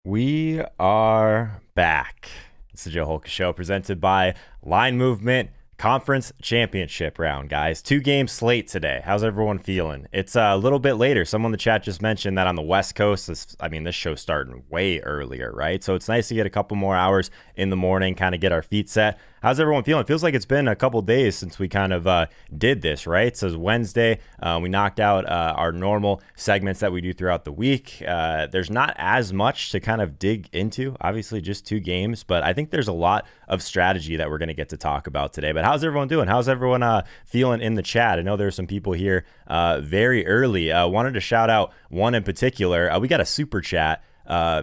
We are back. It's the Joe Holka Show presented by Line Movement Conference Championship round, guys. 2-game slate today. How's everyone feeling? It's a little bit later. Someone in the chat just mentioned that on the West Coast, this show's starting way earlier, right? So it's nice to get a couple more hours in the morning, kind of get our feet set. How's everyone feeling? It feels like it's been a couple days since we kind of did this, right? So it's Wednesday. We knocked out our normal segments that we do throughout the week. There's not as much to kind of dig into. Obviously, just 2 games, but I think there's a lot of strategy that we're going to get to talk about today. But how's everyone doing? How's everyone feeling in the chat? I know there's some people here very early. Wanted to shout out one in particular. We got a super chat.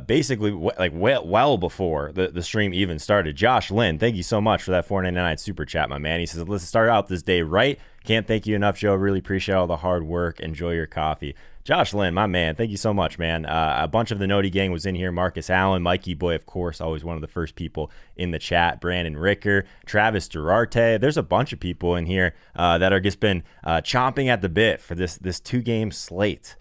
Basically well before the stream even started. Josh Lynn, thank you so much for that $4.99 super chat, my man. He says, let's start out this day right. Can't thank you enough, Joe. Really appreciate all the hard work. Enjoy your coffee. Josh Lynn, my man, thank you so much, man. A bunch of the Noti-Gang was in here. Marcus Allen, Mikey Boy, of course, always one of the first people in the chat. Brandon Ricker, Travis Durarte. There's a bunch of people in here that are just been chomping at the bit for this 2-game slate.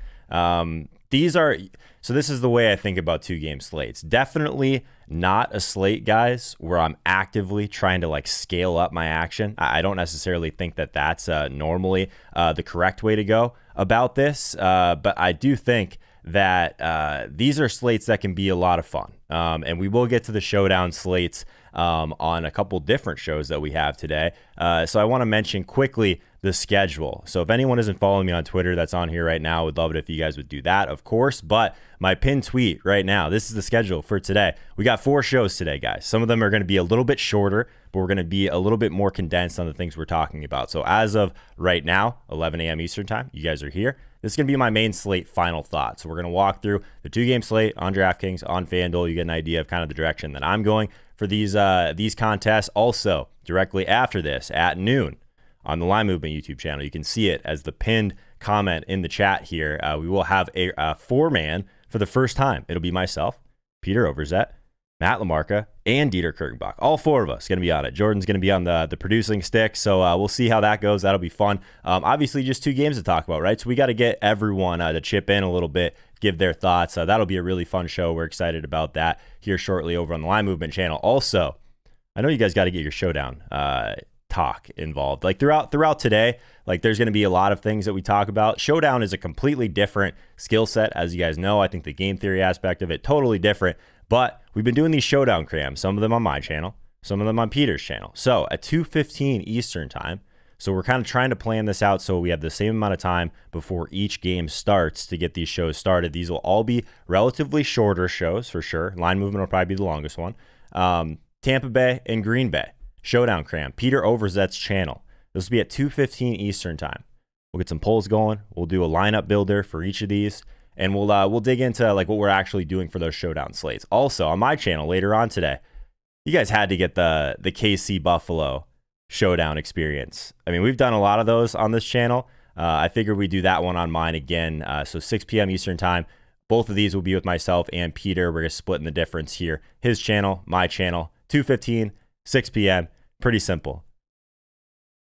So this is the way I think about 2-game slates. Definitely not a slate, guys, where I'm actively trying to scale up my action. I don't necessarily think that that's normally the correct way to go about this. But I do think that these are slates that can be a lot of fun. And we will get to the showdown slates on a couple different shows that we have today. So I want to mention quickly the schedule. So if anyone isn't following me on Twitter, that's on here right now. I would love it if you guys would do that, of course. But my pinned tweet right now, this is the schedule for today. We got 4 shows today, guys. Some of them are going to be a little bit shorter, but we're going to be a little bit more condensed on the things we're talking about. So as of right now, 11 a.m. Eastern time, you guys are here. This is going to be my main slate final thoughts. So we're going to walk through the 2-game slate on DraftKings, on FanDuel. You get an idea of kind of the direction that I'm going for these contests. Also, directly after this at noon on the Line Movement YouTube channel, you can see it as the pinned comment in the chat here. We will have a 4-man for the first time. It'll be myself, Peter Overzet, Matt LaMarca, and Dieter Kurtenbach. All 4 of us going to be on it. Jordan's going to be on the producing stick, so we'll see how that goes. That'll be fun. Obviously, just 2 games to talk about, right? So we got to get everyone to chip in a little bit, give their thoughts. That'll be a really fun show. We're excited about that here shortly over on the Line Movement channel. Also, I know you guys got to get your showdown talk involved. Throughout today, there's going to be a lot of things that we talk about. Showdown is a completely different skill set, as you guys know. I think the game theory aspect of it, totally different. But we've been doing these showdown crams, some of them on my channel, some of them on Peter's channel. So at 2:15 Eastern time, so we're kind of trying to plan this out so we have the same amount of time before each game starts to get these shows started. These will all be relatively shorter shows for sure. Line Movement will probably be the longest one. Tampa Bay and Green Bay. Showdown cram, Peter Overzet's channel. This will be at 2:15 Eastern time. We'll get some polls going. We'll do a lineup builder for each of these, and we'll dig into what we're actually doing for those showdown slates. Also on my channel later on today, you guys had to get the KC Buffalo showdown experience. I mean, we've done a lot of those on this channel. I figured we'd do that one on mine again. So 6 p.m. Eastern time. Both of these will be with myself and Peter. We're just splitting the difference here. His channel, my channel, 2:15. 6 p.m. Pretty simple.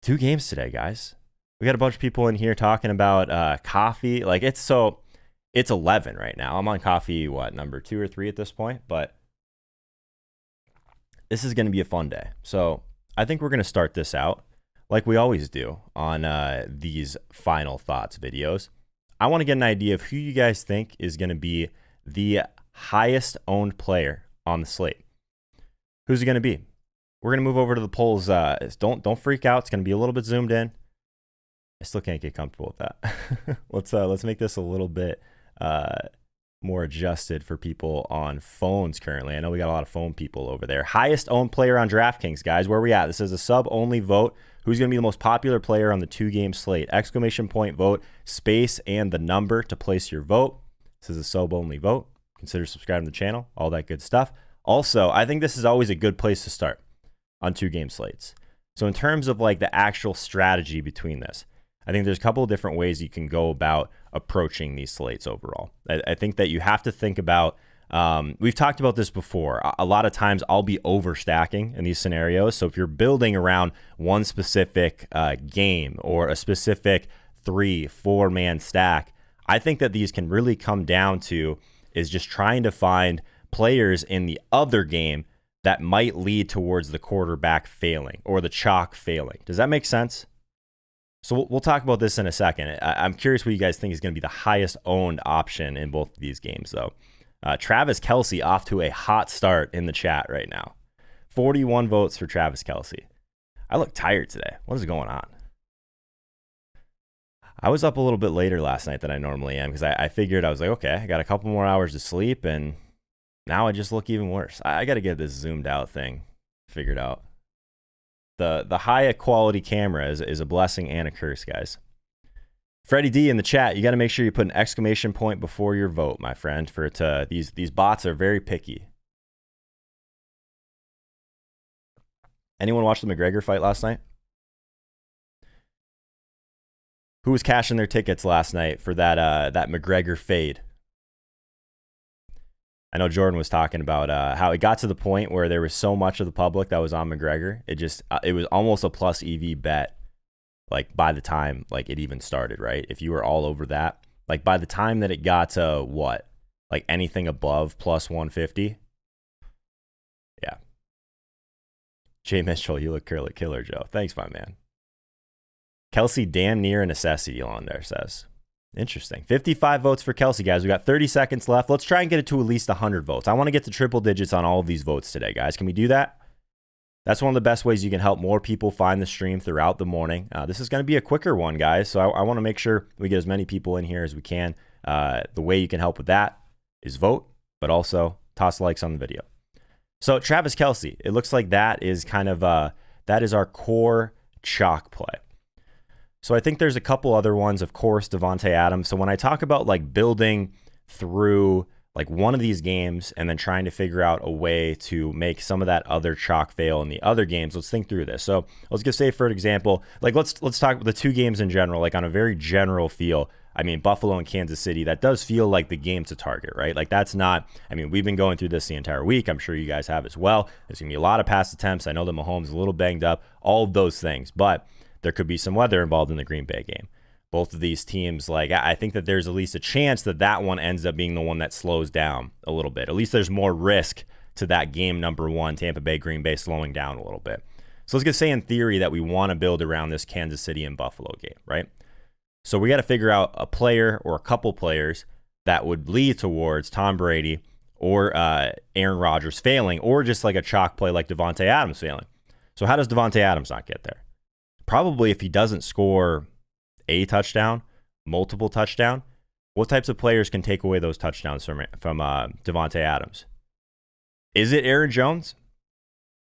2 games today, guys. We got a bunch of people in here talking about coffee. It's 11 right now. I'm on coffee, number 2 or 3 at this point, but this is going to be a fun day. So I think we're going to start this out like we always do on these final thoughts videos. I want to get an idea of who you guys think is going to be the highest owned player on the slate. Who's it going to be? We're going to move over to the polls. Don't freak out. It's going to be a little bit zoomed in. I still can't get comfortable with that. Let's make this a little bit more adjusted for people on phones currently. I know we got a lot of phone people over there. Highest owned player on DraftKings, guys. Where are we at? This is a sub-only vote. Who's going to be the most popular player on the 2-game slate? Exclamation point vote, space, and the number to place your vote. This is a sub-only vote. Consider subscribing to the channel. All that good stuff. Also, I think this is always a good place to start on 2-game slates. So in terms of the actual strategy between this, I think there's a couple of different ways you can go about approaching these slates overall. I think that you have to think about, we've talked about this before. A lot of times I'll be overstacking in these scenarios. So if you're building around one specific game or a specific 3-4 man stack, I think that these can really come down to is just trying to find players in the other game that might lead towards the quarterback failing or the chalk failing. Does that make sense? So we'll talk about this in a second. I'm curious what you guys think is going to be the highest owned option in both of these games, though. Travis Kelce off to a hot start in the chat right now. 41 votes for Travis Kelce. I look tired today. What is going on? I was up a little bit later last night than I normally am because I figured, I was like, okay, I got a couple more hours to sleep, and now I just look even worse. I got to get this zoomed out thing figured out. The high quality camera is a blessing and a curse, guys. Freddie D in the chat, you got to make sure you put an exclamation point before your vote, my friend. For it to, these bots are very picky. Anyone watch the McGregor fight last night? Who was cashing their tickets last night for that McGregor fade? I know Jordan was talking about how it got to the point where there was so much of the public that was on McGregor. It was almost a plus EV bet, like by the time like it even started, right? If you were all over that, like by the time that it got to what, like anything above plus 150. Yeah. Jay Mitchell, you look killer, Joe. Thanks, my man. Kelce damn near a necessity on there, says. Interesting. 55 votes for Kelce, guys. We got 30 seconds left. Let's try and get it to at least 100 votes. I want to get to triple digits on all of these votes today, guys. Can we do that? That's one of the best ways you can help more people find the stream throughout the morning. This is going to be a quicker one, guys. So I want to make sure we get as many people in here as we can. The way you can help with that is vote, but also toss likes on the video. So Travis Kelce, it looks like that is kind of that is our core chalk play. So I think there's a couple other ones, of course, Devonte Adams. So when I talk about like building through like one of these games and then trying to figure out a way to make some of that other chalk fail in the other games, let's think through this. So let's just say, for example, like let's talk about the two games in general, like on a very general feel. I mean, Buffalo and Kansas City, that does feel like the game to target, right? Like that's not, I mean, we've been going through this the entire week. I'm sure you guys have as well. There's going to be a lot of pass attempts. I know that Mahomes is a little banged up, all of those things, but there could be some weather involved in the Green Bay game. Both of these teams, like I think that there's at least a chance that that one ends up being the one that slows down a little bit. At least there's more risk to that game number one, Tampa Bay, Green Bay slowing down a little bit. So let's just say in theory that we want to build around this Kansas City and Buffalo game, right? So we got to figure out a player or a couple players that would lead towards Tom Brady or Aaron Rodgers failing, or just like a chalk play like Devonte Adams failing. So how does Devonte Adams not get there? Probably if he doesn't score a touchdown, multiple touchdown, what types of players can take away those touchdowns from Devonte Adams? Is it Aaron Jones?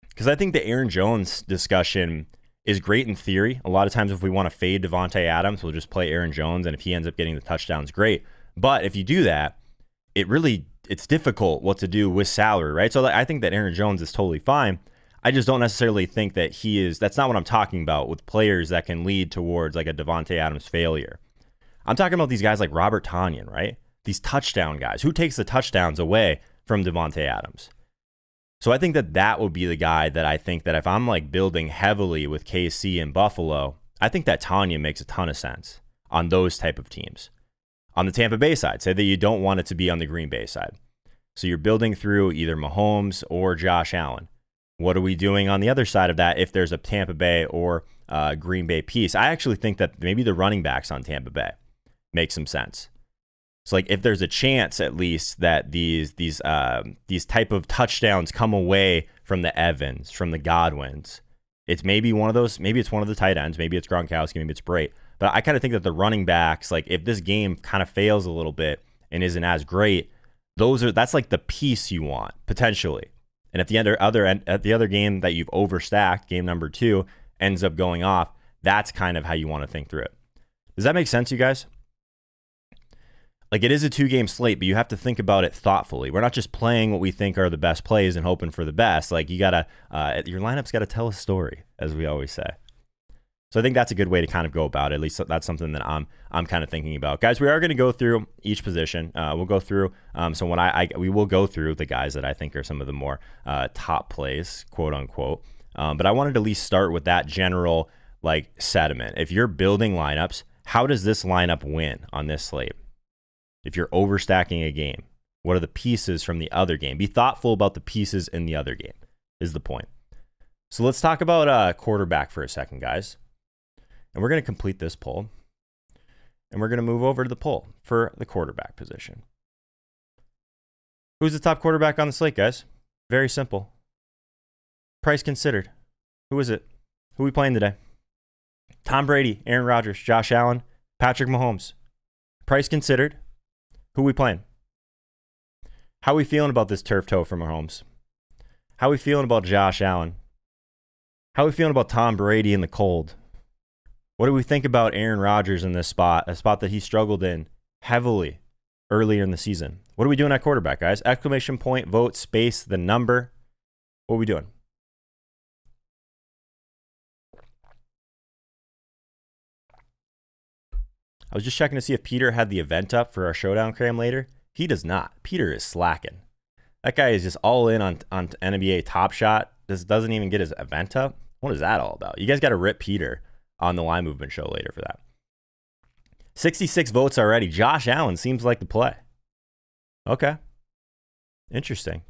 Because I think the Aaron Jones discussion is great in theory. A lot of times if we want to fade Devonte Adams, we'll just play Aaron Jones, and if he ends up getting the touchdowns, great. But if you do that, it's difficult what to do with salary, right? So I think that Aaron Jones is totally fine. I just don't necessarily think that that's not what I'm talking about with players that can lead towards like a Devonte Adams failure. I'm talking about these guys like Robert Tonyan, right? These touchdown guys. Who takes the touchdowns away from Devonte Adams? So I think that would be the guy that I think that if I'm like building heavily with KC and Buffalo, I think that Tonyan makes a ton of sense on those type of teams. On the Tampa Bay side, say that you don't want it to be on the Green Bay side. So you're building through either Mahomes or Josh Allen. What are we doing on the other side of that if there's a Tampa Bay or Green Bay piece? I actually think that maybe the running backs on Tampa Bay make some sense. So like if there's a chance at least that these type of touchdowns come away from the Evans, from the Godwins, it's maybe one of those, maybe it's one of the tight ends, maybe it's Gronkowski, maybe it's Brait. But I kind of think that the running backs, like if this game kind of fails a little bit and isn't as great, that's like the piece you want potentially. And if the other game that you've overstacked, game number 2, ends up going off, that's kind of how you want to think through it. Does that make sense, you guys? Like it is a 2-game slate, but you have to think about it thoughtfully. We're not just playing what we think are the best plays and hoping for the best. Like you gotta, your lineup's got to tell a story, as we always say. So I think that's a good way to kind of go about it. At least that's something that I'm kind of thinking about. Guys, we are going to go through each position. We'll go through. So when we will go through the guys that I think are some of the more top plays, quote unquote. But I wanted to at least start with that general like sentiment. If you're building lineups, how does this lineup win on this slate? If you're overstacking a game, What are the pieces from the other game? Be thoughtful about the pieces in the other game is the point. So let's talk about quarterback for a second, guys. And we're going to complete this poll. And we're going to move over to the poll for the quarterback position. Who's the top quarterback on the slate, guys? Very simple. Price considered. Who is it? Who are we playing today? Tom Brady, Aaron Rodgers, Josh Allen, Patrick Mahomes. Price considered. Who are we playing? How are we feeling about this turf toe for Mahomes? How are we feeling about Josh Allen? How are we feeling about Tom Brady in the cold? What do we think about Aaron Rodgers in this spot, a spot that he struggled in heavily earlier in the season? What are we doing at quarterback, guys? Exclamation point, vote, space, the number. What are we doing? I was just checking to see if Peter had the event up for our showdown cram later. He does not. Peter is slacking. That guy is just all in on NBA Top Shot. Doesn't even get his event up. What is that all about? You guys got to rip Peter on the Line Movement show later for that. 66 votes already. Josh Allen seems like the play. Okay. Interesting.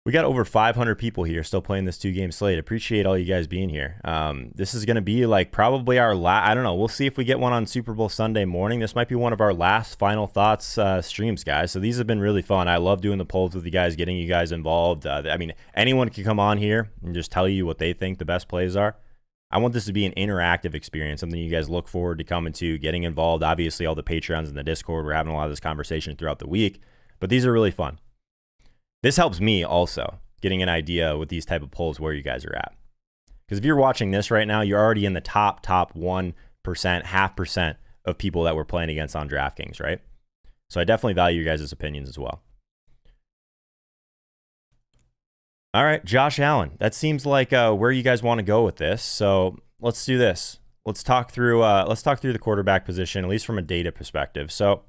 We got over 500 people here still playing this 2-game slate. Appreciate all you guys being here. This is going to be like probably our last, I don't know. We'll see if we get one on Super Bowl Sunday morning. This might be one of our last final thoughts streams, guys. So these have been really fun. I love doing the polls with you guys, getting you guys involved. I mean, anyone can come on here and just tell you what they think the best plays are. I want this to be an interactive experience, something you guys look forward to coming to, getting involved. Obviously, all the Patreons in the Discord, we're having a lot of this conversation throughout the week, but these are really fun. This helps me also getting an idea with these type of polls where you guys are at. Because if you're watching this right now, you're already in the top 1%, 0.5% of people that we're playing against on DraftKings, right? So I definitely value your guys' opinions as well. All right, Josh Allen. That seems like where you guys want to go with this. So let's do this. Let's talk through the quarterback position, at least from a data perspective. So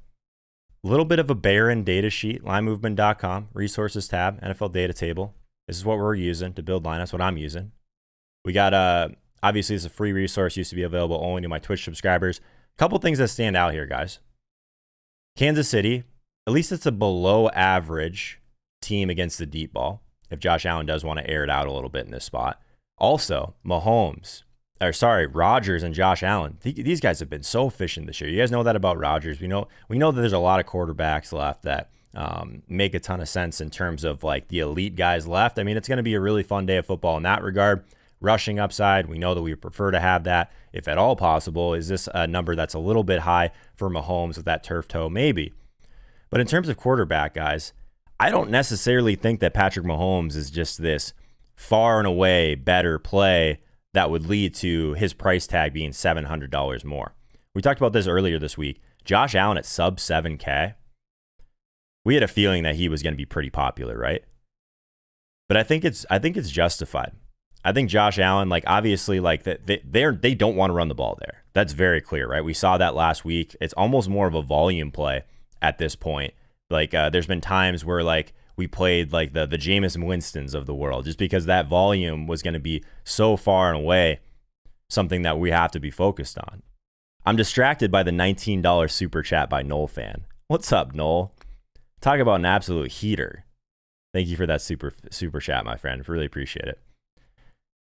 a little bit of a barren data sheet, linemovement.com, resources tab, NFL data table. This is what we're using to build lineups, what I'm using. We got, obviously, it's a free resource, used to be available only to my Twitch subscribers. A couple things that stand out here, guys. Kansas City, at least it's a below average team against the deep ball, if Josh Allen does want to air it out a little bit in this spot. Also, Rodgers and Josh Allen. These guys have been so efficient this year. You guys know that about Rodgers. We know that there's a lot of quarterbacks left that make a ton of sense in terms of like the elite guys left. I mean, it's going to be a really fun day of football in that regard. Rushing upside, we know that we prefer to have that if at all possible. Is this a number that's a little bit high for Mahomes with that turf toe? Maybe. But in terms of quarterback, guys, I don't necessarily think that Patrick Mahomes is just this far and away better play that would lead to his price tag being $700 more. We talked about this earlier this week. Josh Allen at sub 7K. We had a feeling that he was going to be pretty popular, right? But I think it's justified. I think Josh Allen, like obviously, like they don't want to run the ball there. That's very clear, right? We saw that last week. It's almost more of a volume play at this point. Like there's been times where like we played like the Jameis Winstons of the world, just because that volume was going to be so far and away something that we have to be focused on. I'm distracted by the $19 super chat by Noel Fan. What's up, Noel? Talk about an absolute heater. Thank you for that super chat, my friend. Really appreciate it.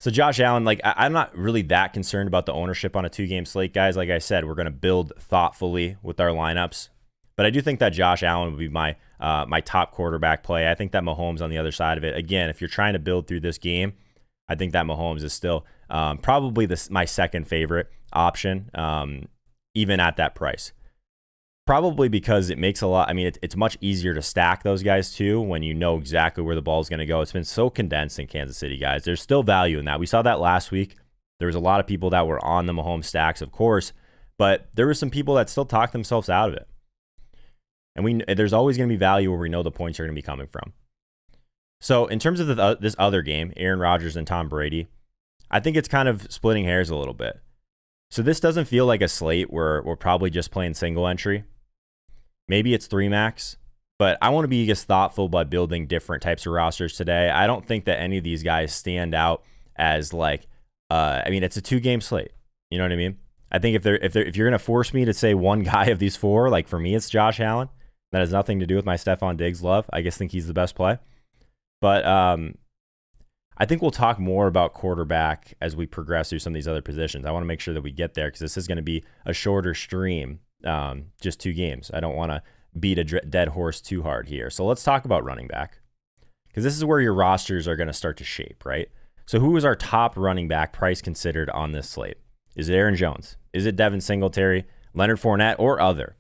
So Josh Allen, like I'm not really that concerned about the ownership on a 2-game slate, guys. Like I said, we're going to build thoughtfully with our lineups. But I do think that Josh Allen would be my top quarterback play. I think that Mahomes on the other side of it. Again, if you're trying to build through this game, I think that Mahomes is still probably my second favorite option, even at that price. Probably because it makes a lot. I mean, it's much easier to stack those guys too when you know exactly where the ball is going to go. It's been so condensed in Kansas City, guys. There's still value in that. We saw that last week. There was a lot of people that were on the Mahomes stacks, of course, but there were some people that still talked themselves out of it. And there's always going to be value where we know the points are going to be coming from. So in terms of this other game, Aaron Rodgers and Tom Brady, I think it's kind of splitting hairs a little bit. So this doesn't feel like a slate where we're probably just playing single entry. Maybe it's 3-max, but I want to be just thoughtful by building different types of rosters today. I don't think that any of these guys stand out as like, I mean, it's a 2-game slate. You know what I mean? I think if you're going to force me to say one guy of these four, like for me, it's Josh Allen. That has nothing to do with my Stefan Diggs love. I just think he's the best play. But I think we'll talk more about quarterback as we progress through some of these other positions. I want to make sure that we get there because this is going to be a shorter stream, just 2 games. I don't want to beat a dead horse too hard here. So let's talk about running back because this is where your rosters are going to start to shape, right? So who is our top running back price considered on this slate? Is it Aaron Jones? Is it Devin Singletary, Leonard Fournette, or other?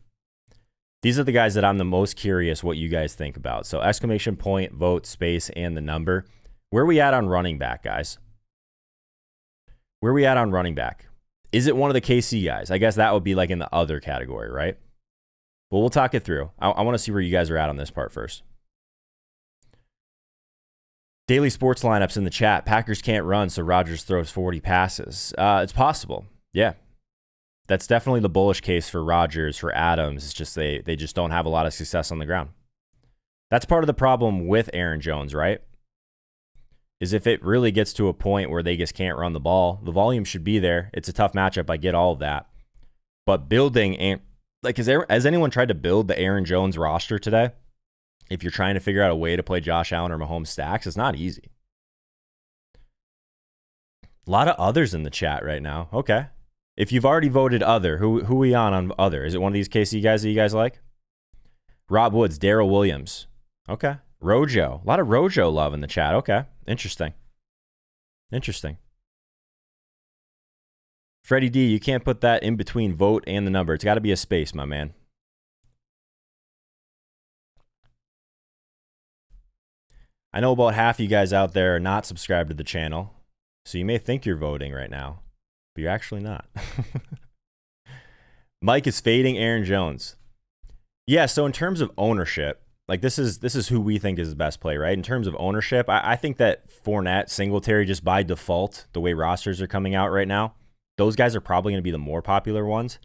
These are the guys that I'm the most curious what you guys think about. So exclamation point, vote, space, and the number. Where are we at on running back, guys? Where are we at on running back? Is it one of the KC guys? I guess that would be like in the other category, right? Well, we'll talk it through. I want to see where you guys are at on this part first. Daily sports lineups in the chat. Packers can't run, so Rodgers throws 40 passes. It's possible. Yeah. That's definitely the bullish case for Rodgers, for Adams. It's just they just don't have a lot of success on the ground. That's part of the problem with Aaron Jones, right? Is if it really gets to a point where they just can't run the ball, the volume should be there. It's a tough matchup. I get all of that. But building, and like, has anyone tried to build the Aaron Jones roster today? If you're trying to figure out a way to play Josh Allen or Mahomes stacks, it's not easy. A lot of others in the chat right now. Okay. If you've already voted other, who are we on other? Is it one of these KC guys that you guys like? Rob Woods, Daryl Williams. Okay. Rojo. A lot of Rojo love in the chat. Okay. Interesting. Freddie D, you can't put that in between vote and the number. It's got to be a space, my man. I know about half you guys out there are not subscribed to the channel, so you may think you're voting right now, but you're actually not. Mike is fading Aaron Jones. Yeah, so in terms of ownership, like this is who we think is the best play, right? In terms of ownership, I think that Fournette, Singletary, just by default, the way rosters are coming out right now, those guys are probably going to be the more popular ones.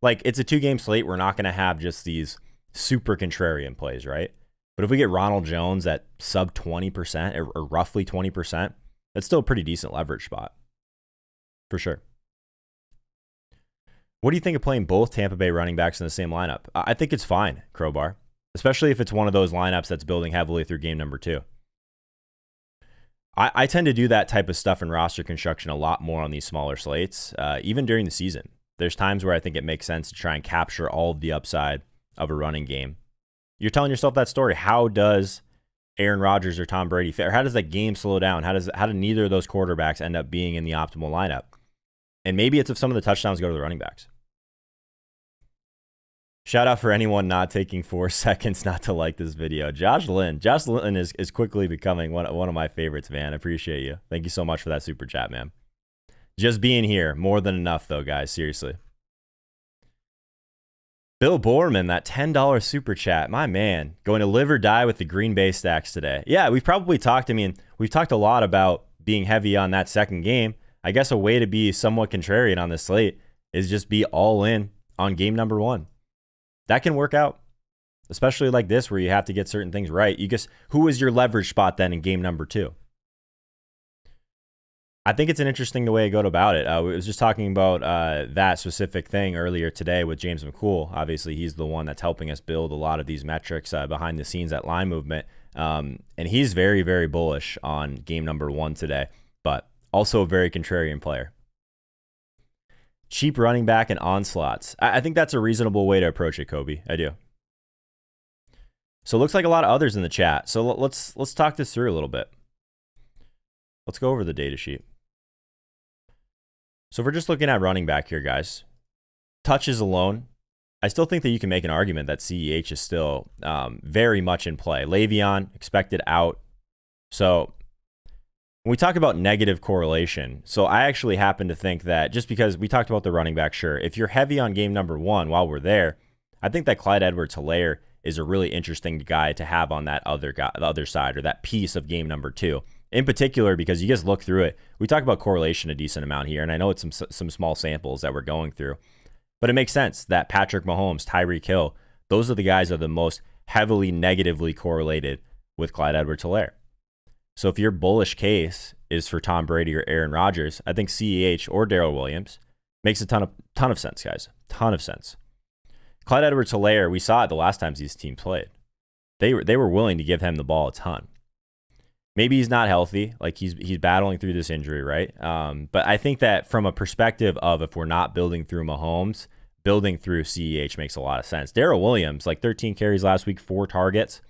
Like, it's a 2-game slate. We're not going to have just these super contrarian plays, right? But if we get Ronald Jones at sub 20% or roughly 20%, that's still a pretty decent leverage spot. For sure. What do you think of playing both Tampa Bay running backs in the same lineup? I think it's fine, Crowbar. Especially if it's one of those lineups that's building heavily through game number 2. I tend to do that type of stuff in roster construction a lot more on these smaller slates, even during the season. There's times where I think it makes sense to try and capture all of the upside of a running game. You're telling yourself that story. How does Aaron Rodgers or Tom Brady fit? Or how does that game slow down? How do neither of those quarterbacks end up being in the optimal lineup? And maybe it's if some of the touchdowns go to the running backs. Shout out for anyone not taking 4 seconds not to like this video. Josh Lynn is quickly becoming one of my favorites, man. I appreciate you. Thank you so much for that super chat, man. Just being here, more than enough, though, guys. Seriously. Bill Borman, that $10 super chat. My man, going to live or die with the Green Bay stacks today. Yeah, we've probably talked. I mean, we've talked a lot about being heavy on that second game. I guess a way to be somewhat contrarian on this slate is just be all in on game number 1. That can work out, especially like this where you have to get certain things right. Who is your leverage spot then in game number 2? I think it's an interesting way to go about it. We was just talking about that specific thing earlier today with James McCool. Obviously, he's the one that's helping us build a lot of these metrics behind the scenes at line movement. And he's very, very bullish on game number 1 today, but also a very contrarian player. Cheap running back and onslaughts. I think that's a reasonable way to approach it, Kobe. I do. So it looks like a lot of others in the chat. So let's talk this through a little bit. Let's go over the data sheet. So if we're just looking at running back here, guys, touches alone, I still think that you can make an argument that CEH is still very much in play. Le'Veon expected out. So when we talk about negative correlation, so I actually happen to think that just because we talked about the running back, sure, if you're heavy on game number 1 while we're there, I think that Clyde Edwards-Helaire is a really interesting guy to have on that other side or that piece of game number 2. In particular, because you guys look through it, we talk about correlation a decent amount here, and I know it's some small samples that we're going through, but it makes sense that Patrick Mahomes, Tyreek Hill, those are the guys that are the most heavily negatively correlated with Clyde Edwards-Helaire. So if your bullish case is for Tom Brady or Aaron Rodgers, I think CEH or Daryl Williams makes a ton of sense, guys. Ton of sense. Clyde Edwards-Helaire, we saw it the last times these teams played. They were willing to give him the ball a ton. Maybe he's not healthy, like he's battling through this injury, right? But I think that from a perspective of if we're not building through Mahomes, building through CEH makes a lot of sense. Daryl Williams, like 13 carries last week, 4 targets.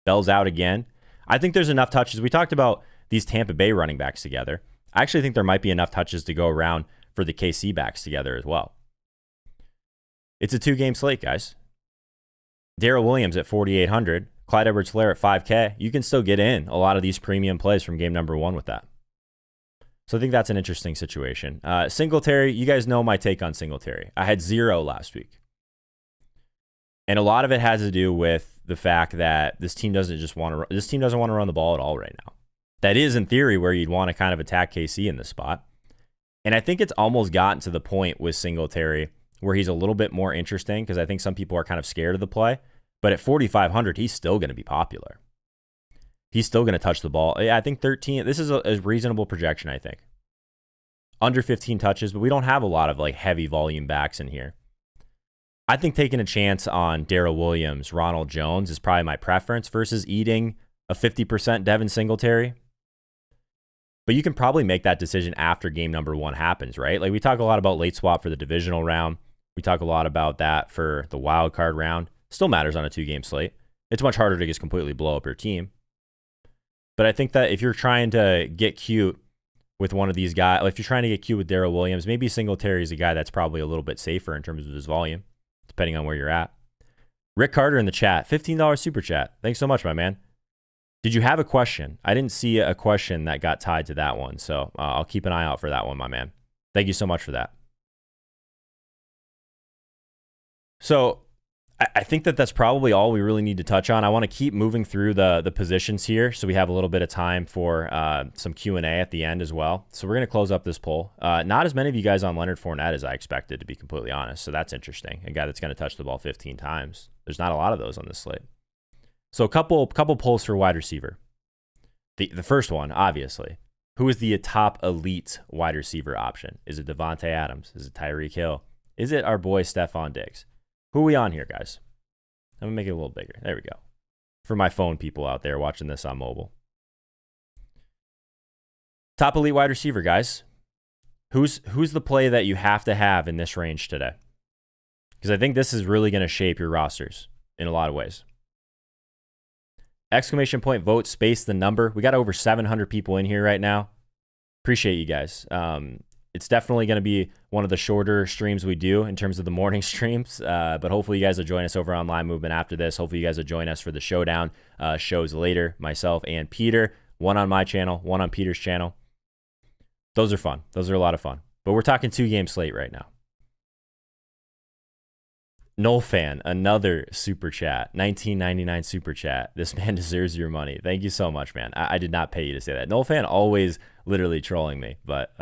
Bell's out again. I think there's enough touches. We talked about these Tampa Bay running backs together. I actually think there might be enough touches to go around for the KC backs together as well. It's a 2-game slate, guys. Daryl Williams at 4,800. Clyde Edwards-Helaire at 5K. You can still get in a lot of these premium plays from game number 1 with that. So I think that's an interesting situation. Singletary, you guys know my take on Singletary. I had 0 last week. And a lot of it has to do with the fact that this team doesn't want to run the ball at all right now. That is, in theory, where you'd want to kind of attack KC in this spot. And I think it's almost gotten to the point with Singletary where he's a little bit more interesting because I think some people are kind of scared of the play. But at 4,500, he's still going to be popular. He's still going to touch the ball. I think 13, this is a reasonable projection, I think. Under 15 touches, but we don't have a lot of like heavy volume backs in here. I think taking a chance on Daryl Williams, Ronald Jones is probably my preference versus eating a 50% Devin Singletary. But you can probably make that decision after game number 1 happens, right? Like we talk a lot about late swap for the divisional round. We talk a lot about that for the wild card round. Still matters on a 2-game slate. It's much harder to just completely blow up your team. But I think that if you're trying to get cute with one of these guys, if you're trying to get cute with Daryl Williams, maybe Singletary is a guy that's probably a little bit safer in terms of his volume, depending on where you're at. Rick Carter in the chat, $15 super chat. Thanks so much, my man. Did you have a question? I didn't see a question that got tied to that one, so I'll keep an eye out for that one, my man. Thank you so much for that. So I think that that's probably all we really need to touch on. I want to keep moving through the positions here so we have a little bit of time for some Q&A at the end as well. So we're going to close up this poll. Not as many of you guys on Leonard Fournette as I expected, to be completely honest. So that's interesting. A guy that's going to touch the ball 15 times. There's not a lot of those on this slate. So a couple polls for wide receiver. The first one, obviously. Who is the top elite wide receiver option? Is it Devonte Adams? Is it Tyreek Hill? Is it our boy Stefan Diggs? Who are we on here, guys? I'm going to make it a little bigger. There we go. For my phone people out there watching this on mobile. Top elite wide receiver, guys. Who's the play that you have to have in this range today? Because I think this is really going to shape your rosters in a lot of ways. Exclamation point vote, space the number. We got over 700 people in here right now. Appreciate you guys. It's definitely going to be one of the shorter streams we do in terms of the morning streams, but hopefully you guys will join us over on Live Movement after this. Hopefully you guys will join us for the showdown shows later, myself and Peter. One on my channel, one on Peter's channel. Those are fun. Those are a lot of fun. But we're talking 2-game slate right now. Noel Fan, another super chat, 19.99 super chat. This man deserves your money. Thank you so much, man. I did not pay you to say that. Noel Fan always literally trolling me, but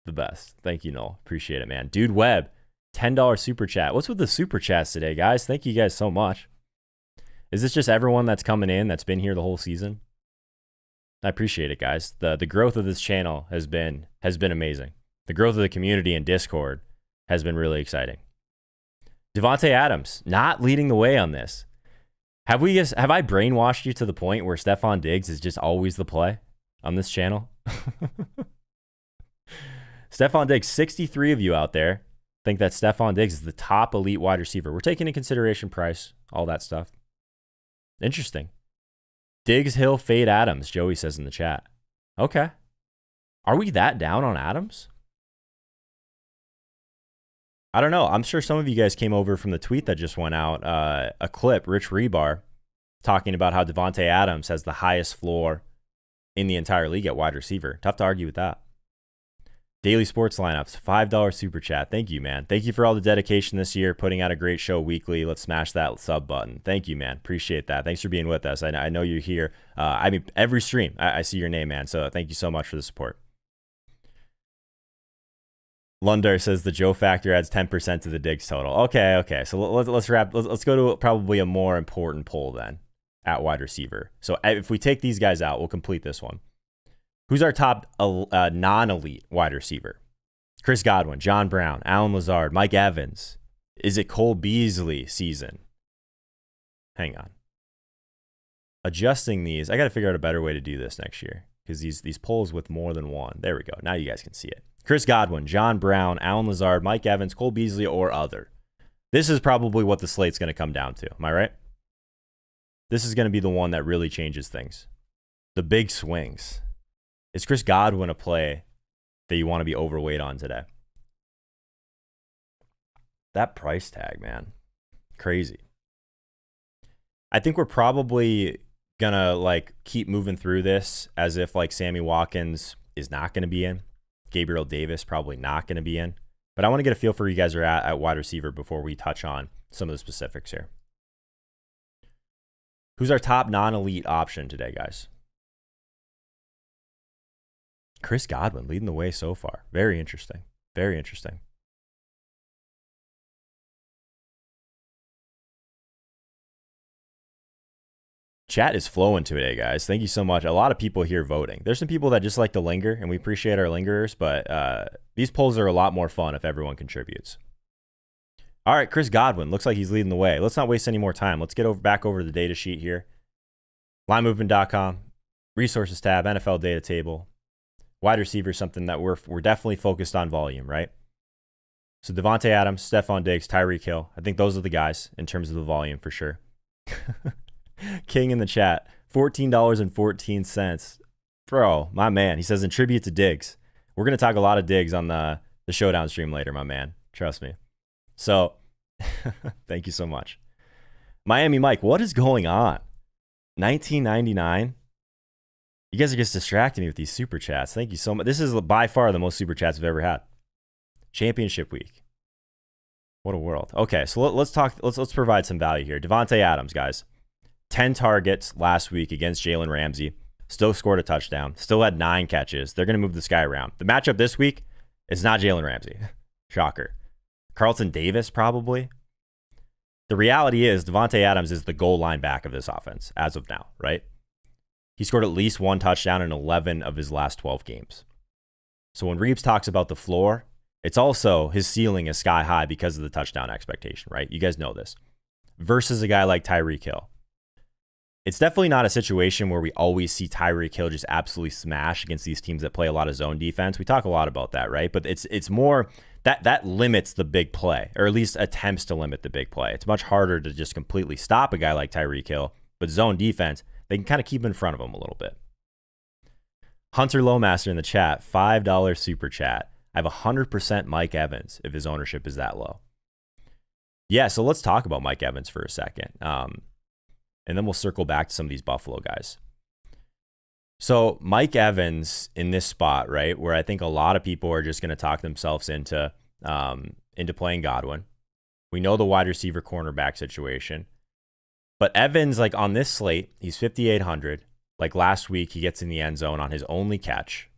the best. Thank you, Noel. Appreciate it, man. Dude Webb, $10 super chat. What's with the super chats today, guys? Thank you guys so much. Is this just everyone that's coming in that's been here the whole season? I appreciate it, guys. The growth of this channel has been amazing. The growth of the community and Discord has been really exciting. Devonte Adams, not leading the way on this. Have I brainwashed you to the point where Stefan Diggs is just always the play on this channel? Stefan Diggs, 63 of you out there think that Stefan Diggs is the top elite wide receiver. We're taking into consideration price, all that stuff. Interesting. Diggs, Hill, fade Adams, Joey says in the chat. Okay. Are we that down on Adams? I don't know. I'm sure some of you guys came over from the tweet that just went out, a clip, Rich Rebar, talking about how Devonte Adams has the highest floor in the entire league at wide receiver. Tough to argue with that. Daily Sports Lineups, $5 super chat. Thank you, man. Thank you for all the dedication this year, putting out a great show weekly. Let's smash that sub button. Thank you, man. Appreciate that. Thanks for being with us. I know you're here. I mean, every stream, I see your name, man. So thank you so much for the support. Lundar says the Joe factor adds 10% to the Diggs total. Okay. So let's wrap. Let's go to probably a more important poll then at wide receiver. So if we take these guys out, we'll complete this one. Who's our top non-elite wide receiver? Chris Godwin, John Brown, Alan Lazard, Mike Evans. Is it Cole Beasley season? Hang on. Adjusting these. I got to figure out a better way to do this next year because these polls with more than one. There we go. Now you guys can see it. Chris Godwin, John Brown, Allen Lazard, Mike Evans, Cole Beasley, or other. This is probably what the slate's going to come down to. Am I right? This is going to be the one that really changes things. The big swings. Is Chris Godwin a play that you want to be overweight on today? That price tag, man. Crazy. I think we're probably going to like keep moving through this as if like Sammy Watkins is not going to be in. Gabriel Davis probably not going to be in. But I want to get a feel for where you guys are at wide receiver before we touch on some of the specifics here. Who's our top non-elite option today, guys? Chris Godwin leading the way so far. Very interesting. Very interesting. Chat is flowing today, guys. Thank you so much. A lot of people here voting. There's some people that just like to linger, and we appreciate our lingerers, but these polls are a lot more fun if everyone contributes. All right, Chris Godwin. Looks like he's leading the way. Let's not waste any more time. Let's get back over to the data sheet here. LineMovement.com, Resources tab, NFL data table. Wide receiver, something that we're definitely focused on volume, right? So Devonte Adams, Stefan Diggs, Tyreek Hill. I think those are the guys in terms of the volume for sure. King in the chat, $14.14. Bro, my man. He says in tribute to Diggs. We're going to talk a lot of Diggs on the Showdown stream later, my man. Trust me. So, thank you so much. Miami Mike, what is going on? $19.99. You guys are just distracting me with these super chats. Thank you so much. This is by far the most super chats I've ever had. Championship week. What a world. Okay, so let's provide some value here. Devonte Adams, guys. 10 targets last week against Jalen Ramsey. Still scored a touchdown. Still had 9 catches. They're going to move this guy around. The matchup this week is not Jalen Ramsey. Shocker. Carlton Davis, probably. The reality is Devonte Adams is the goal line back of this offense as of now, right? He scored at least 1 touchdown in 11 of his last 12 games. So when Reeves talks about the floor, it's also his ceiling is sky high because of the touchdown expectation, right? You guys know this. Versus a guy like Tyreek Hill. It's definitely not a situation where we always see Tyreek Hill just absolutely smash against these teams that play a lot of zone defense. We talk a lot about that, right? But it's more that limits the big play, or at least attempts to limit the big play. It's much harder to just completely stop a guy like Tyreek Hill, but zone defense, they can kind of keep in front of him a little bit. Hunter Lowmaster in the chat, $5 super chat. I have 100% Mike Evans if his ownership is that low. Yeah, so let's talk about Mike Evans for a second. And then we'll circle back to some of these Buffalo guys. So Mike Evans in this spot, right, where I think a lot of people are just going to talk themselves into playing Godwin. We know the wide receiver cornerback situation. But Evans, like on this slate, he's 5,800. Like last week, he gets in the end zone on his only catch.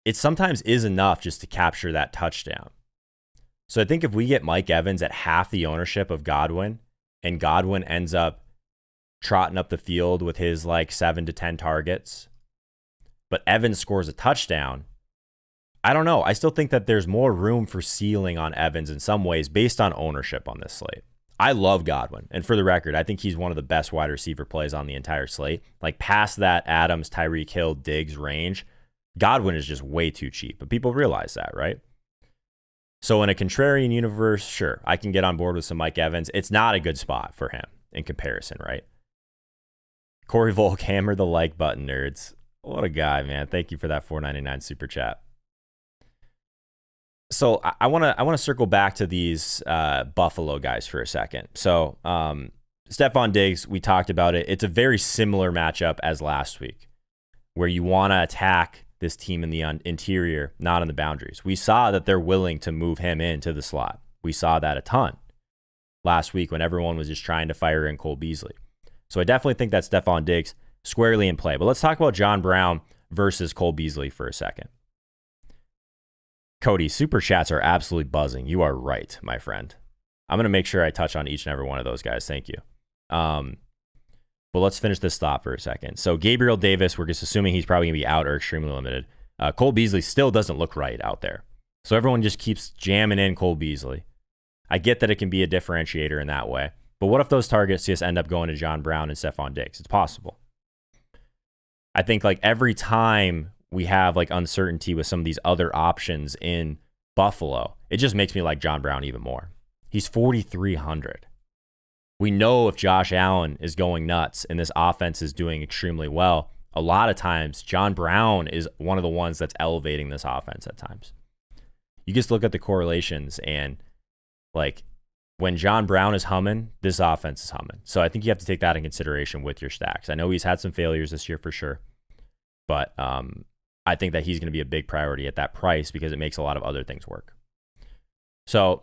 It sometimes is enough just to capture that touchdown. So I think if we get Mike Evans at half the ownership of Godwin, and Godwin ends up trotting up the field with his like 7 to 10 targets, but Evans scores a touchdown, I don't know. I still think that there's more room for ceiling on Evans in some ways based on ownership on this slate. I love Godwin. And for the record, I think he's one of the best wide receiver plays on the entire slate. Like past that Adams, Tyreek Hill, Diggs range, Godwin is just way too cheap. But people realize that, right? So in a contrarian universe, sure, I can get on board with some Mike Evans. It's not a good spot for him in comparison, right? Corey Volk, hammer the like button, nerds. What a guy, man. Thank you for that $4.99 super chat. So I want to circle back to these Buffalo guys for a second. So Stefan Diggs, we talked about it. It's a very similar matchup as last week, where you want to attack this team in the interior, not on the boundaries. We saw that they're willing to move him into the slot. We saw that a ton last week when everyone was just trying to fire in Cole Beasley. So I definitely think that Stefan Diggs squarely in play. But let's talk about John Brown versus Cole Beasley for a second. Cody, super chats are absolutely buzzing. You are right, my friend. I'm going to make sure I touch on each and every one of those guys. Thank you. But let's finish this thought for a second. So Gabriel Davis, we're just assuming he's probably going to be out or extremely limited. Cole Beasley still doesn't look right out there. So everyone just keeps jamming in Cole Beasley. I get that it can be a differentiator in that way. But what if those targets just end up going to John Brown and Stefan Diggs? It's possible. I think like every time we have like uncertainty with some of these other options in Buffalo, it just makes me like John Brown even more. He's 4,300. We know if Josh Allen is going nuts and this offense is doing extremely well, a lot of times John Brown is one of the ones that's elevating this offense at times. You just look at the correlations, and like when John Brown is humming, this offense is humming. So I think you have to take that in consideration with your stacks. I know he's had some failures this year for sure, but I think that he's going to be a big priority at that price because it makes a lot of other things work. So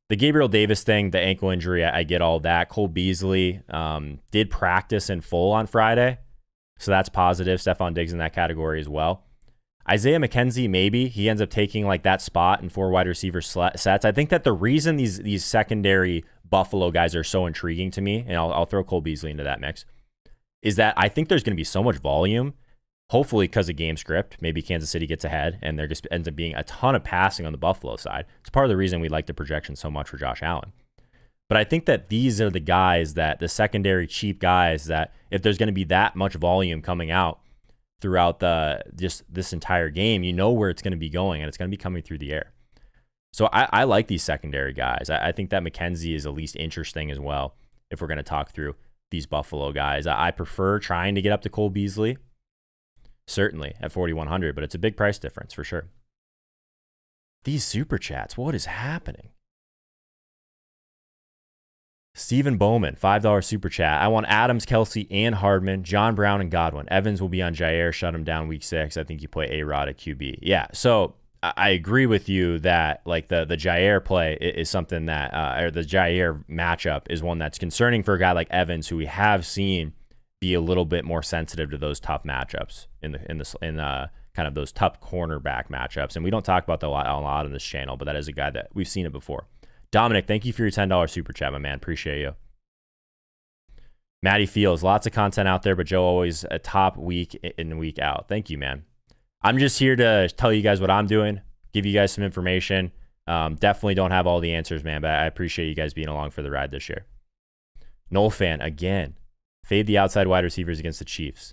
the Gabriel Davis thing, the ankle injury, I get all that. Cole Beasley did practice in full on Friday, so that's positive. Stefan Diggs in that category as well. Isaiah McKenzie, maybe. He ends up taking like that spot in 4 wide receiver sets. I think that the reason these secondary Buffalo guys are so intriguing to me, and I'll throw Cole Beasley into that mix, is that I think there's going to be so much volume, hopefully because of game script. Maybe Kansas City gets ahead, and there just ends up being a ton of passing on the Buffalo side. It's part of the reason we like the projection so much for Josh Allen. But I think that these are the guys that, the secondary cheap guys, that if there's going to be that much volume coming out throughout this entire game, you know where it's going to be going, and it's going to be coming through the air. So I like these secondary guys. I think that McKenzie is the least interesting as well if we're going to talk through these Buffalo guys. I prefer trying to get up to Cole Beasley, certainly at 4,100, but it's a big price difference for sure. These super chats, what is happening? Stephen Bowman, $5 super chat. I want Adams, Kelsey, and Hardman, John Brown, and Godwin. Evans will be on Jair. Shut him down week 6. I think you play A-Rod at QB. Yeah, so I agree with you that like the Jair play is something that, or the Jair matchup is one that's concerning for a guy like Evans, who we have seen be a little bit more sensitive to those tough matchups in kind of those tough cornerback matchups. And we don't talk about that a lot on this channel, but that is a guy that we've seen it before. Dominic, thank you for your $10 super chat, my man. Appreciate you. Matty Fields, lots of content out there, but Joe always a top week in, week out. Thank you, man. I'm just here to tell you guys what I'm doing, give you guys some information. Definitely don't have all the answers, man, but I appreciate you guys being along for the ride this year. Noel fan, again, fade the outside wide receivers against the Chiefs.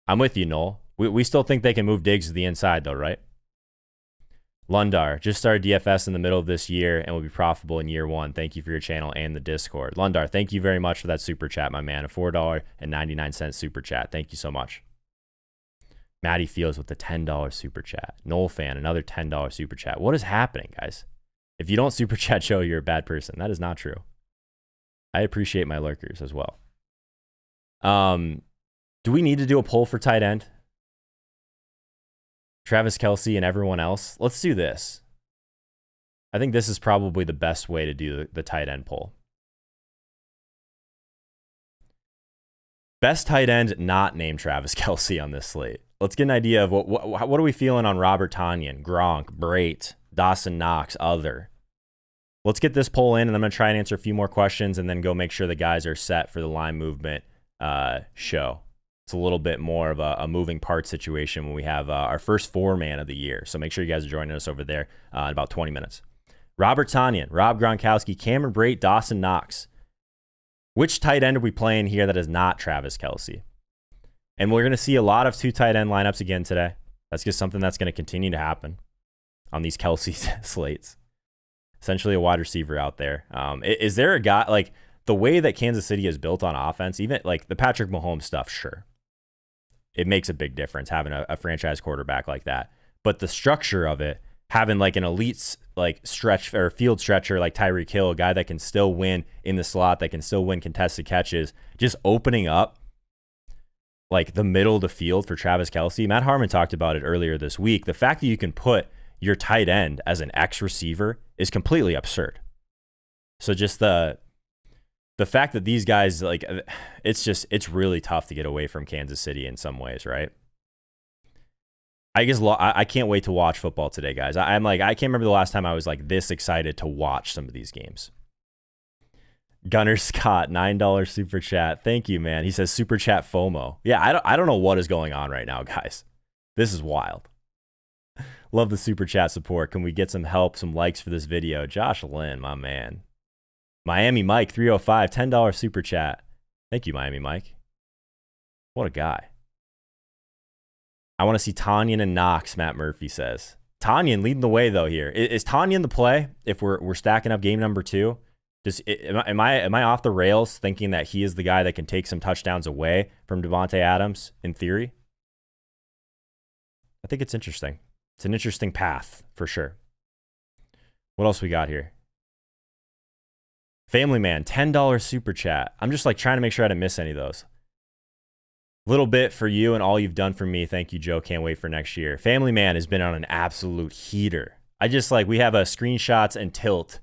I'm with you, Noel. We still think they can move Diggs to the inside, though, right? Lundar, just started DFS in the middle of this year and will be profitable in year 1. Thank you for your channel and the Discord. Lundar, thank you very much for that super chat, my man. A $4.99 super chat. Thank you so much. Matty Fields with the $10 super chat. Noel fan, another $10 super chat. What is happening, guys? If you don't super chat Joe, you're a bad person. That is not true. I appreciate my lurkers as well. Do we need to do a poll for tight end? Travis Kelce and everyone else. Let's do this. I think this is probably the best way to do the tight end poll. Best tight end not named Travis Kelce on this slate. Let's get an idea of what are we feeling on Robert Tonyan, Gronk, Brait, Dawson Knox, other. Let's get this poll in, and I'm going to try and answer a few more questions and then go make sure the guys are set for the line movement show. It's a little bit more of a moving part situation when we have our first 4-man of the year. So make sure you guys are joining us over there in about 20 minutes. Robert Tonyan, Rob Gronkowski, Cameron Brate, Dawson Knox. Which tight end are we playing here that is not Travis Kelce? And we're going to see a lot of 2 tight end lineups again today. That's just something that's going to continue to happen on these Kelce slates. Essentially a wide receiver out there. Is there a guy, like the way that Kansas City is built on offense, even like the Patrick Mahomes stuff, sure. It makes a big difference having a franchise quarterback like that. But the structure of it, having like an elite like stretch or field stretcher like Tyreek Hill, a guy that can still win in the slot, that can still win contested catches, just opening up like the middle of the field for Travis Kelce. Matt Harmon talked about it earlier this week. The fact that you can put your tight end as an X receiver is completely absurd. So just the fact that these guys, like, it's really tough to get away from Kansas City in some ways, right? I guess I can't wait to watch football today, guys. I can't remember the last time I was like this excited to watch some of these games. Gunnar Scott, $9 super chat. Thank you, man. He says super chat FOMO. Yeah, I don't know what is going on right now, guys. This is wild. Love the super chat support. Can we get some help, some likes for this video? Josh Lynn, my man. Miami Mike 305, $10 super chat. Thank you, Miami Mike. What a guy. I want to see Tanyan and Knox, Matt Murphy says. Tanyan leading the way though here. Is Tanyan the play if we're stacking up game number 2? Am I off the rails thinking that he is the guy that can take some touchdowns away from Devonte Adams in theory? I think it's interesting. It's an interesting path for sure. What else we got here? Family Man, $10 super chat. I'm just like trying to make sure I didn't miss any of those. Little bit for you and all you've done for me. Thank you, Joe. Can't wait for next year. Family Man has been on an absolute heater. We have a screenshots and tilt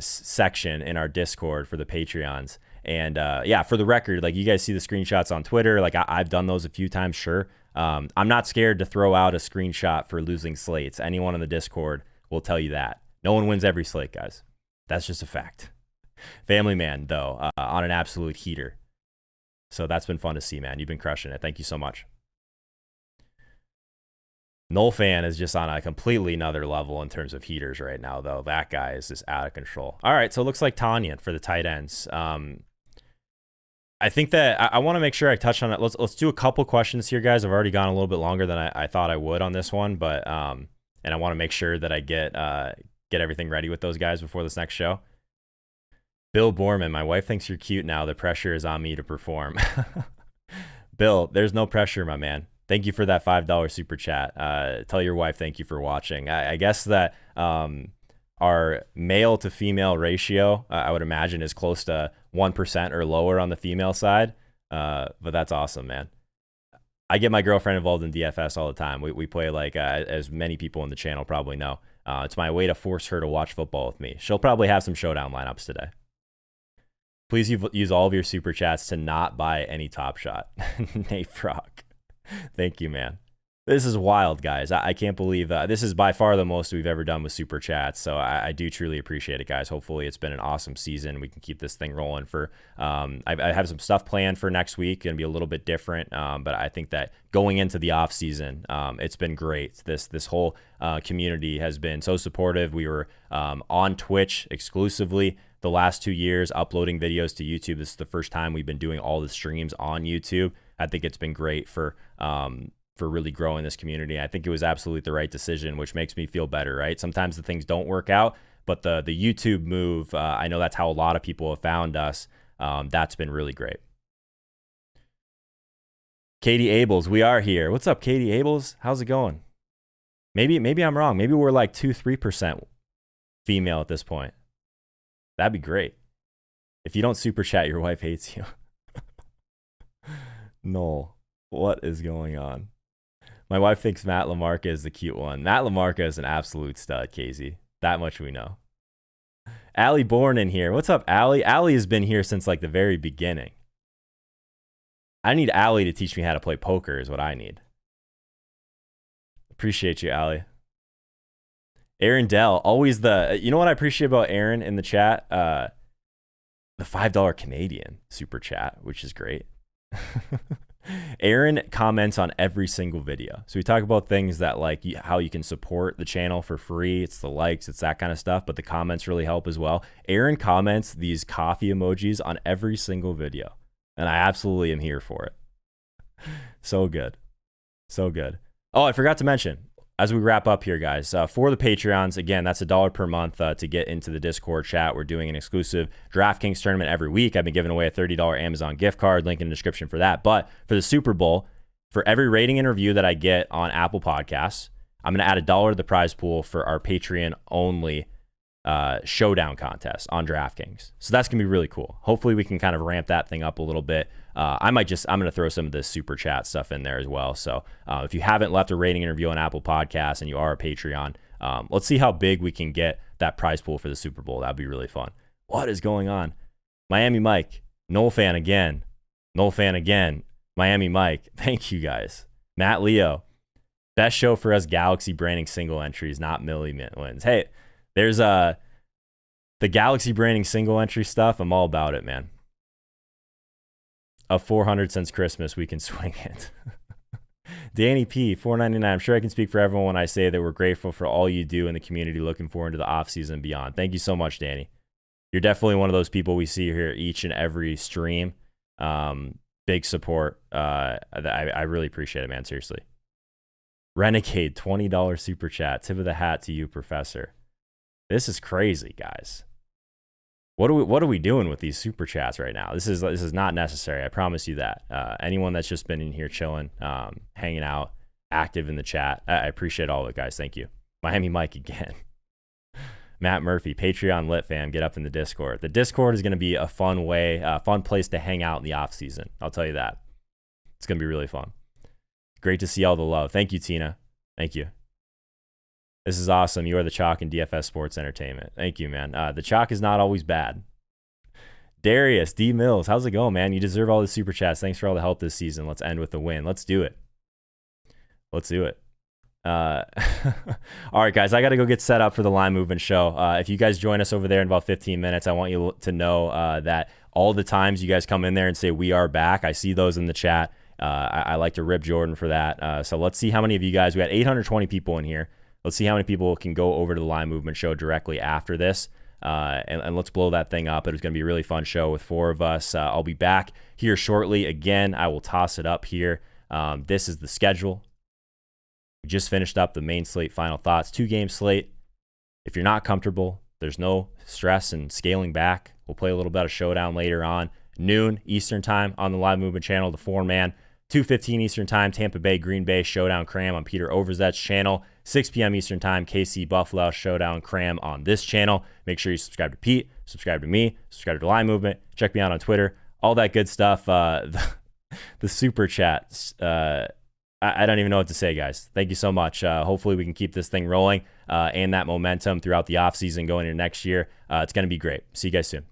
section in our Discord for the Patreons. And yeah, for the record, like you guys see the screenshots on Twitter. Like I've done those a few times, sure. I'm not scared to throw out a screenshot for losing slates. Anyone in the Discord will tell you that. No one wins every slate, guys. That's just a fact. Family Man, though, on an absolute heater. So that's been fun to see, man. You've been crushing it. Thank you so much. Null Fan is just on a completely another level in terms of heaters right now, though. That guy is just out of control. All right, so it looks like Tanyan for the tight ends. I think that I want to make sure I touch on it. Let's do a couple questions here, guys. I've already gone a little bit longer than I thought I would on this one, but and I want to make sure that I get everything ready with those guys before this next show. Bill Borman, my wife thinks you're cute now. The pressure is on me to perform. Bill, there's no pressure, my man. Thank you for that $5 super chat. Tell your wife thank you for watching. I guess that our male to female ratio, I would imagine, is close to 1% or lower on the female side. But that's awesome, man. I get my girlfriend involved in DFS all the time. We play like, as many people on the channel probably know, it's my way to force her to watch football with me. She'll probably have some showdown lineups today. Please use all of your super chats to not buy any Top Shot. Nate Frog. Thank you, man. This is wild, guys. I can't believe this is by far the most we've ever done with super chats. So I do truly appreciate it, guys. Hopefully it's been an awesome season. We can keep this thing rolling for, I have some stuff planned for next week. Going to be a little bit different. But I think that going into the off season, it's been great. This whole community has been so supportive. We were on Twitch exclusively the last 2 years, uploading videos to YouTube. This is the first time we've been doing all the streams on YouTube. I think it's been great for really growing this community. I think it was absolutely the right decision, which makes me feel better, right? Sometimes the things don't work out, but the YouTube move, I know that's how a lot of people have found us. That's been really great. Katie Abels, we are here. What's up, Katie Abels? How's it going? Maybe I'm wrong. Maybe we're like 2-3% female at this point. That'd be great. If you don't super chat, your wife hates you. No, what is going on? My wife thinks Matt LaMarca is the cute one. Matt LaMarca is an absolute stud, Casey. That much we know. Allie Bourne in here. What's up, Allie? Allie has been here since like the very beginning. I need Allie to teach me how to play poker is what I need. Appreciate you, Allie. Aaron Dell, always you know what I appreciate about Aaron in the chat? The $5 Canadian super chat, which is great. Aaron comments on every single video. So we talk about things that like how you can support the channel for free. It's the likes, it's that kind of stuff, but the comments really help as well. Aaron comments these coffee emojis on every single video, and I absolutely am here for it. So good. So good. Oh, I forgot to mention, as we wrap up here, guys, for the Patreons, again, that's $1 per month to get into the Discord chat. We're doing an exclusive DraftKings tournament every week. I've been giving away a $30 Amazon gift card, link in the description for that. But for the Super Bowl, for every rating and review that I get on Apple Podcasts, I'm going to add $1 to the prize pool for our Patreon-only showdown contest on DraftKings. So that's going to be really cool. Hopefully we can kind of ramp that thing up a little bit. I'm going to throw some of this super chat stuff in there as well. So if you haven't left a rating and review on Apple Podcasts and you are a Patreon, let's see how big we can get that prize pool for the Super Bowl. That'd be really fun. What is going on? Miami Mike, Noel fan again. Noel fan again. Miami Mike. Thank you guys. Matt Leo. Best show for us Galaxy branding single entries, not milli wins. Hey, there's the Galaxy branding single entry stuff. I'm all about it, man. Of 400 since Christmas, we can swing it. Danny P, $4.99. I'm sure I can speak for everyone when I say that we're grateful for all you do in the community, looking forward to the offseason and beyond. Thank you so much, Danny. You're definitely one of those people we see here each and every stream. Big support. I really appreciate it, man. Seriously. Renegade, $20 super chat. Tip of the hat to you, Professor. This is crazy, guys. What are we doing with these super chats right now? This is not necessary. I promise you that. Anyone that's just been in here chilling, hanging out, active in the chat, I appreciate all of it, guys. Thank you. Miami Mike again. Matt Murphy, Patreon lit fam, get up in the Discord. The Discord is going to be a fun place to hang out in the off season. I'll tell you that. It's going to be really fun. Great to see all the love. Thank you, Tina. Thank you. This is awesome. You are the chalk in DFS sports entertainment. Thank you, man. The chalk is not always bad. Darius D Mills, how's it going, man? You deserve all the super chats. Thanks for all the help this season. Let's end with a win. Let's do it. Let's do it. All right, guys, I got to go get set up for the line movement show. If you guys join us over there in about 15 minutes, I want you to know that all the times you guys come in there and say we are back, I see those in the chat. I like to rip Jordan for that. So let's see how many of you guys, we got 820 people in here. Let's see how many people can go over to the line movement show directly after this. And let's blow that thing up. It was going to be a really fun show with 4 of us. I'll be back here shortly. Again, I will toss it up here. This is the schedule. We just finished up the main slate final thoughts. 2-game slate. If you're not comfortable, there's no stress in scaling back. We'll play a little bit of showdown later on. Noon Eastern time on the live movement channel, the 4-man. 2:15 Eastern time, Tampa Bay, Green Bay Showdown Cram on Peter Overzet's channel. 6 p.m. Eastern time, KC Buffalo Showdown Cram on this channel. Make sure you subscribe to Pete, subscribe to me, subscribe to Line Movement. Check me out on Twitter. All that good stuff. The super chats. I don't even know what to say, guys. Thank you so much. Hopefully we can keep this thing rolling and that momentum throughout the offseason going into next year. It's going to be great. See you guys soon.